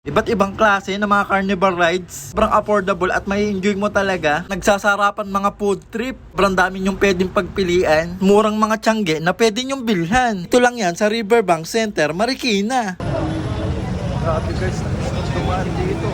Iba't ibang klase ng mga carnival rides. Sobrang affordable at may enjoy mo talaga. Nagsasarapan mga food trip. Sobrang dami nyong pwedeng pagpilian. Murang mga tiyangge na pwede nyong bilhan. Ito lang yan sa Riverbank Center, Marikina. Grabe guys, tumaan dito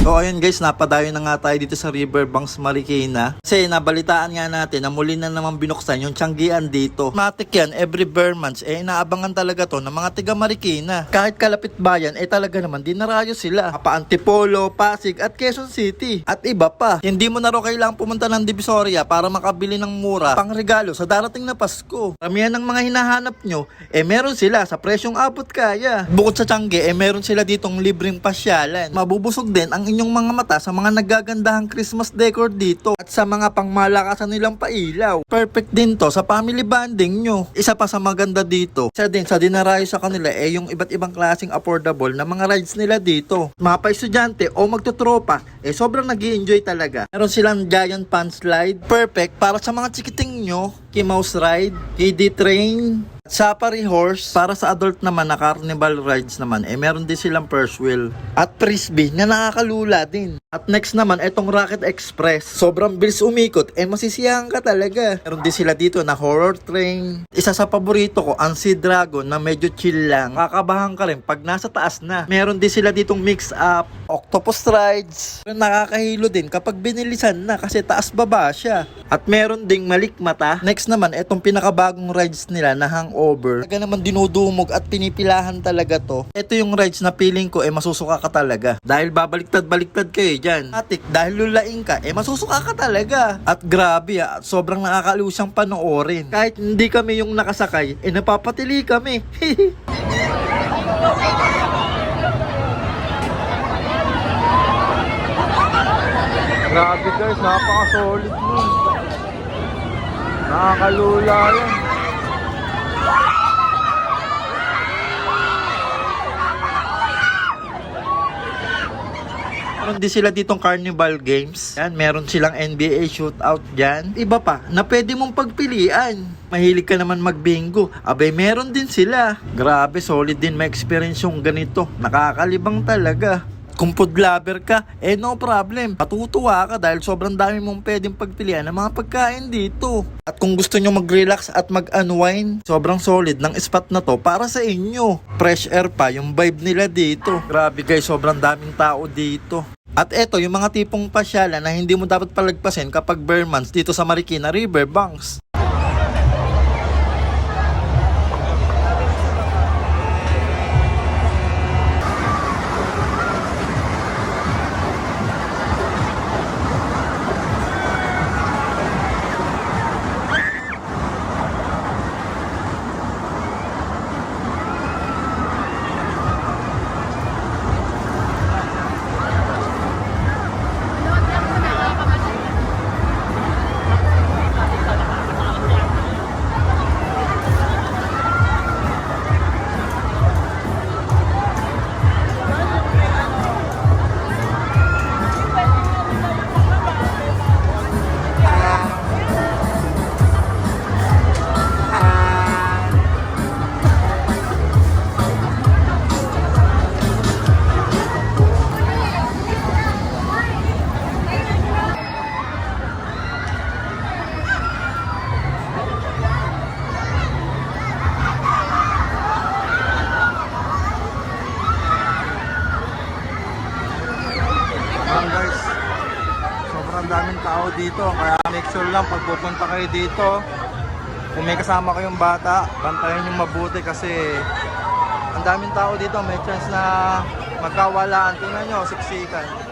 So ayun guys, napadayo na nga tayo dito sa Riverbanks Marikina. Kasi nabalitaan nga natin na muli na naman binuksan yung tiyanggian dito. Matik yan, every bare months, inaabangan talaga to ng mga tiga Marikina. Kahit kalapit bayan, talaga naman dinarayo sila. Pa Antipolo, Pasig at Quezon City. At iba pa, hindi mo na rin kailangang pumunta ng Divisoria para makabili ng mura pang regalo sa darating na Pasko. Ramihan ng mga hinahanap nyo, meron sila sa presyong abot kaya. Bukod sa tiyangge, meron sila ditong libreng pasyalan. Mabubusog din ang inyong mga mata sa mga nagagandahang Christmas decor dito at sa mga pangmalakasan nilang pailaw. Perfect din to sa family bonding nyo. Isa pa sa maganda dito, isa din sa dinarayo sa kanila yung iba't ibang klaseng affordable na mga rides nila dito. Mga pa-estudyante o magtutropa, sobrang nag-i-enjoy talaga. Meron silang giant pan slide, perfect para sa mga chikiting nyo, Mouse ride, KD train, Safari horse. Para sa adult naman na carnival rides naman, meron din silang first wheel at frisbee na nakakalula din. At next naman, itong Rocket Express. Sobrang bilis umikot, masisiyahan ka talaga. Meron din sila dito na horror train. Isa sa paborito ko, ang Sea Dragon na medyo chill lang. Kakabahan ka rin pag nasa taas na. Meron din sila ditong mix up, octopus rides. Nakakahilo din kapag binilisan na kasi taas baba siya. At meron ding malikmata. Next naman, itong pinakabagong rides nila na hangover. Talaga naman dinudumog at pinipilahan talaga to. Ito yung rides na feeling ko masusuka ka talaga. Dahil babaliktad-baliktad kayo dyan. Atik, dahil lulaing ka, masusuka ka talaga. At grabe sobrang nakakaliw siyang panoorin. Kahit hindi kami yung nakasakay, napapatili kami. Grabe guys, napaka-solid nun. Nakakalula yan. Meron din sila ditong carnival games. Yan, meron silang NBA shootout dyan. Iba pa na pwede mong pagpilian. Mahilig ka naman magbingo. Abay, meron din sila. Grabe, solid din may experience yung ganito. Nakakalibang talaga. Kung food lover ka, no problem. Patutuwa ka dahil sobrang dami mong pwedeng pagpilian ng mga pagkain dito. At kung gusto nyo mag-relax at mag-unwind, sobrang solid ng spot na to para sa inyo. Fresh air pa yung vibe nila dito. Grabe guys, sobrang daming tao dito. At eto, yung mga tipong pasyalan na hindi mo dapat palagpasin kapag bare months dito sa Marikina Riverbanks. Guys, sobrang daming tao dito, kaya make sure lang pag pupunta kayo dito, kung may kasama kayong bata, bantayan yung mabuti kasi ang daming tao dito, may chance na magkawalaan. Tingnan nyo, siksikan.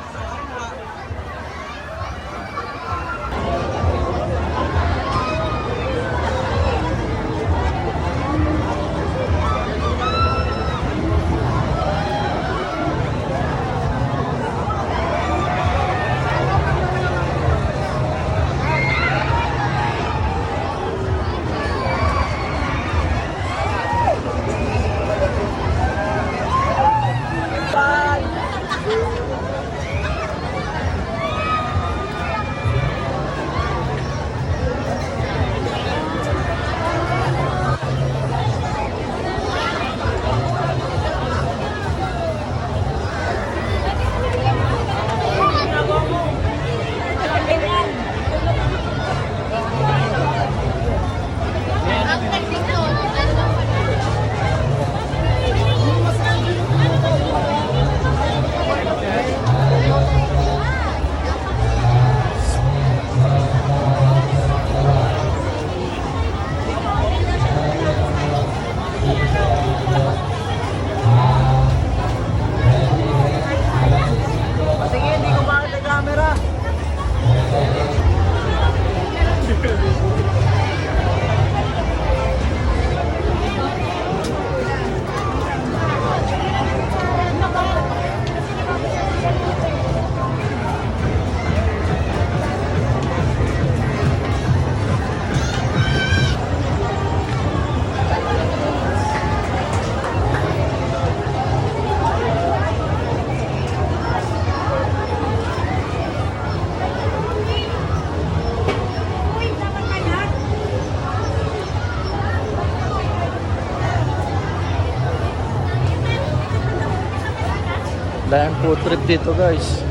Dahil food trip dito guys.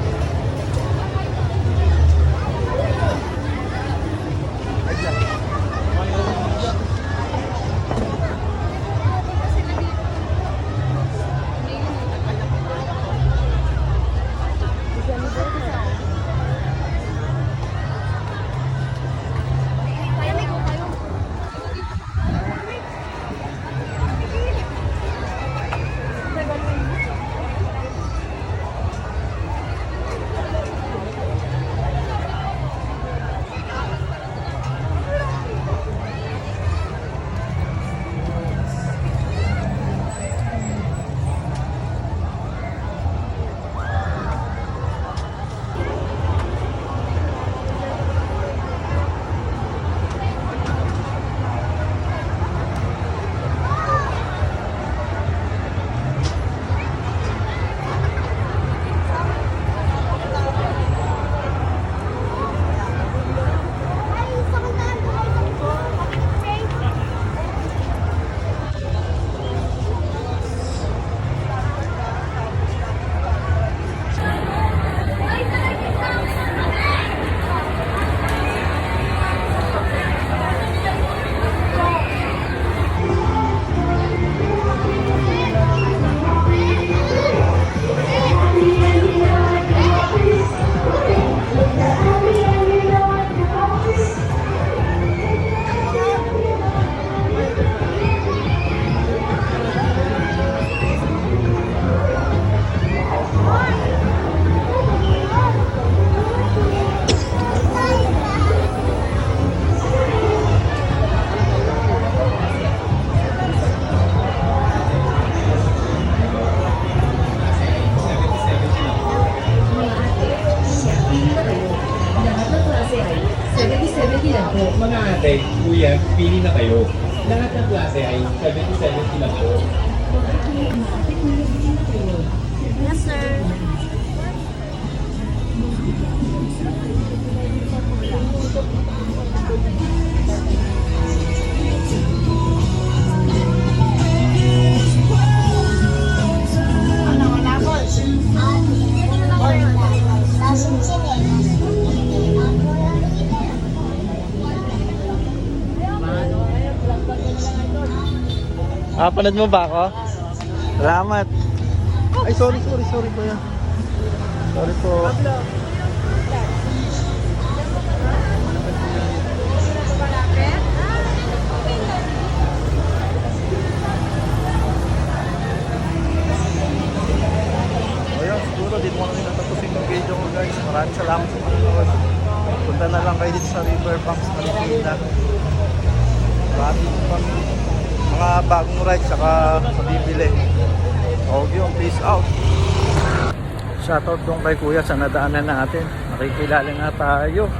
Mga ate, kuya, pili na kayo. Lahat ng klase ay 70-70 lang po. Yes, sir. Panood mo ba ako? Salamat. Ay, sorry kuya. Sorry po. Ayun, siguro dito ko namin natapusin yung video ko guys. Maraming salamat sa panonood. Punta na lang kayo dito sa Riverbanks, Marikina. Marami pang mga bagong rides saka mabibili. Okay, peace out. Shoutout dong kay kuya sa nadaanan natin. Nakikilala nga tayo.